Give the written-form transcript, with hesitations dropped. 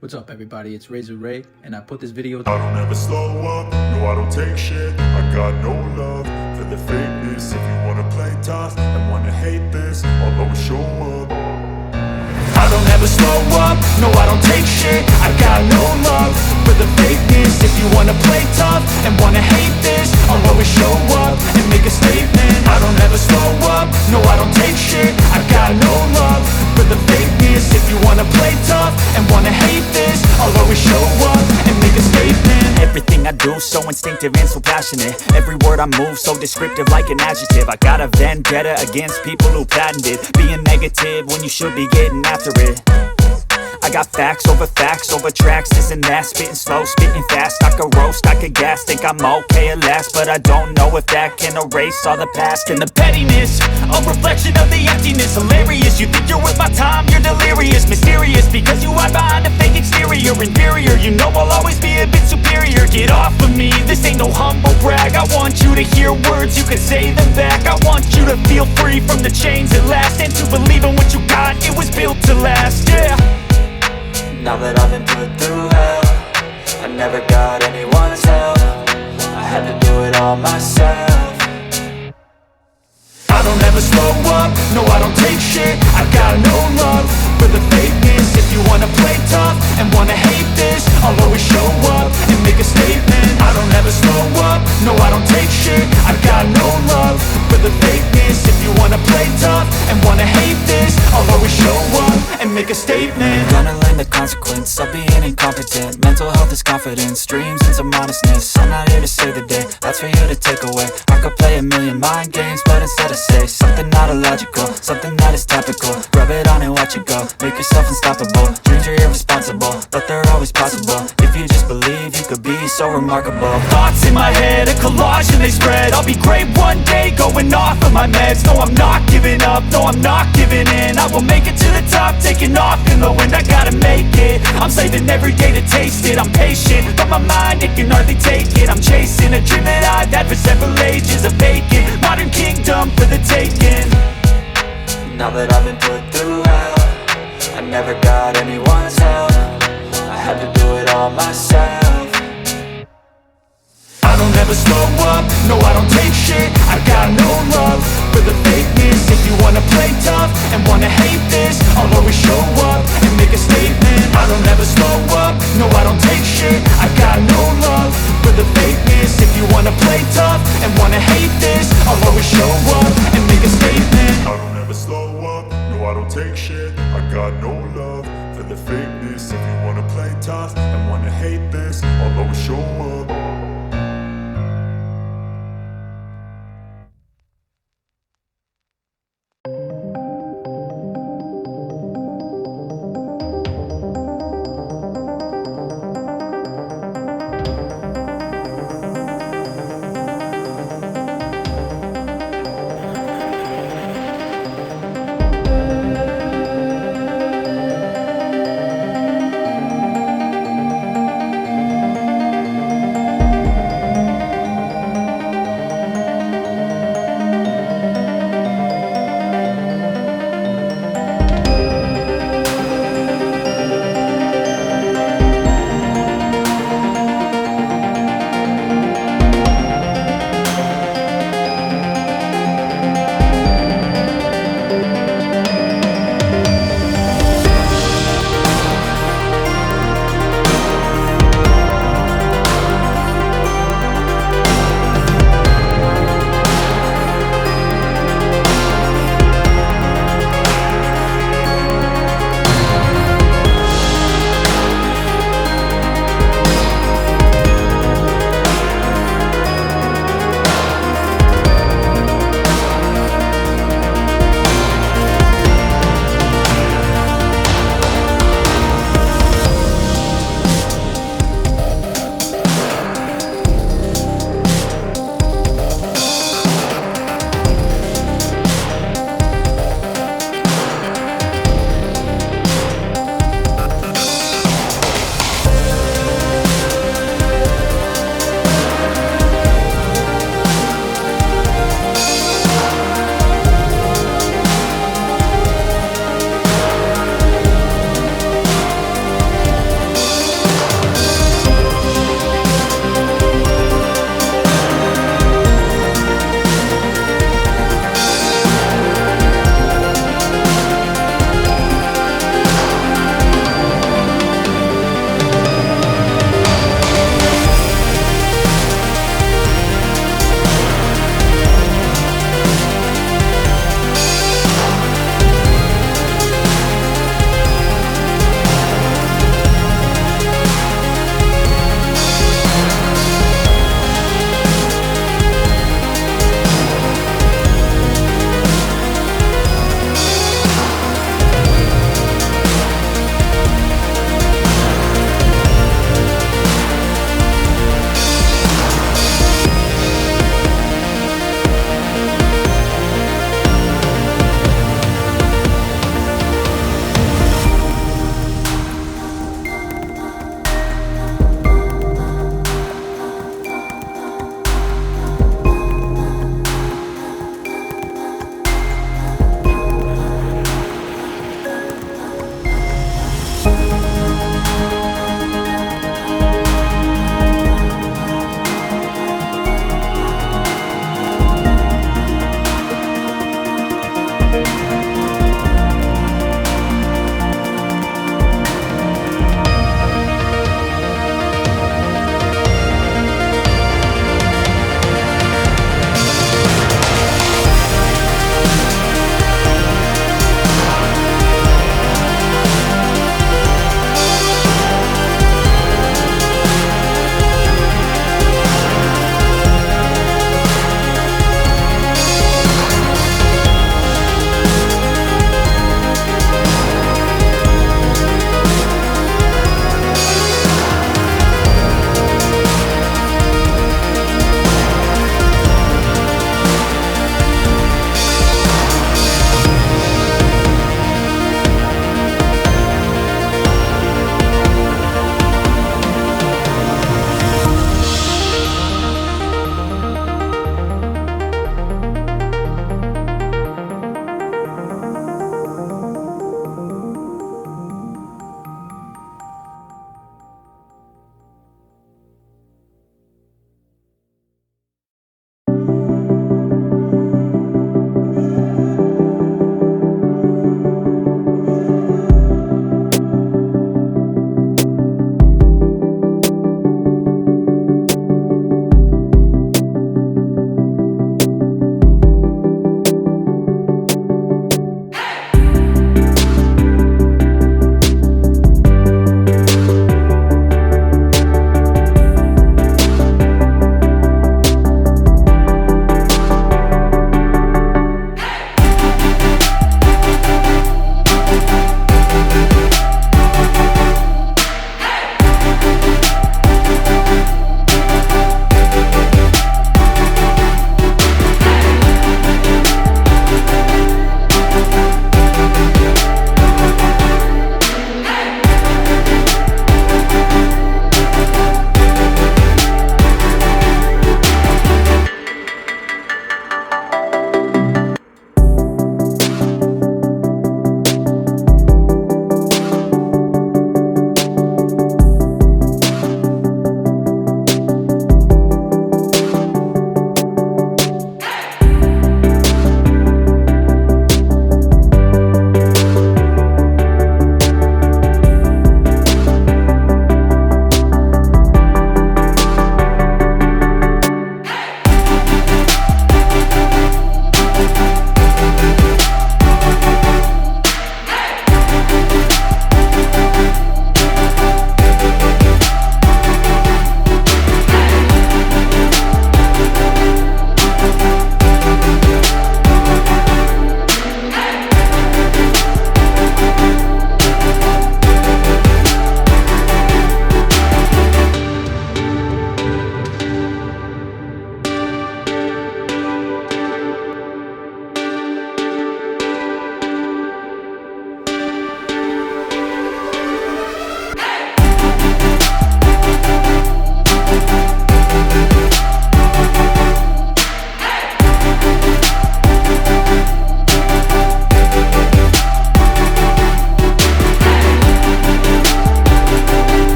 What's up everybody, it's Razor Ray, and I put this video. I don't ever slow up, no I don't take shit. I got no love for the fakeness. If you wanna play tough and wanna hate this, I'll always show up. I don't ever slow up, no I don't take shit. I got no love for the fakeness. If you wanna play tough and wanna hate this, I'll always show up and make a statement. I don't ever slow up, no I don't take shit. I got no love for the fakeness. If you wanna play tough and wanna hate this, I'll always show up and make a statement. Everything I do so instinctive and so passionate. Every word I move so descriptive like an adjective. I got a vendetta against people who patented being negative when you should be getting after it. I got facts over tracks, this and that. Spitting slow, spitting fast, I could roast, I could gas. Think I'm okay at last, but I don't know if that can erase all the past. And the pettiness, a reflection of the emptiness. Hilarious, you think you're worth my time, you're delirious. Mysterious, because you hide behind a fake exterior. Inferior, you know I'll always be a bit superior. Get off of me, this ain't no humble brag. I want you to hear words, you can say them back. I want you to feel free from the chains at last, and to believe in what you got, it was built to last, yeah. Now that I've been put through hell, I never got anyone's help. I had to do it all myself. I don't ever slow up, no I don't take shit. I got no love for the fakeness. If you wanna play tough and wanna hate this, I'll always show up and make a statement. I don't ever slow up, no I don't take shit. I got no love for the fakeness. If you wanna play tough and wanna hate this, I'll always show up and make a statement. Gonna learn the consequence of being incompetent. Mental health is confidence, dreams and some modestness. I'm not here to save the day, that's for you to take away. I could play a million mind games, but instead I say something not illogical, something that is topical. Rub it on and watch it go, make yourself unstoppable. Dreams are irresponsible, but they're always possible. If you just believe, you could be so remarkable. Thoughts in my head, a collage and they spread. I'll be great one day, going off of my meds. No, I'm not giving up, no, I'm not giving in. I will make it to the top, taking off in the wind. I gotta make it, I'm saving every day to taste it. I'm patient, but my mind, it can hardly take it. I'm chasing a dream that I've had for several ages. A vacant, modern kingdom for the taking. Now that I've been put through hell, I never got anyone's help. I had to do it all myself. I don't ever slow up, no I don't take shit. I got no love for the fakeness. If you wanna play tough and wanna hate this, I'll always show up and make a statement. I don't ever slow up, no I don't take shit. I got no love for the fakeness. If you wanna play tough and wanna hate this, I'll always show up and make a statement. I don't ever slow up, no I don't take shit. I got no love for the fakeness. If you wanna play tough and wanna hate this, I'll always show up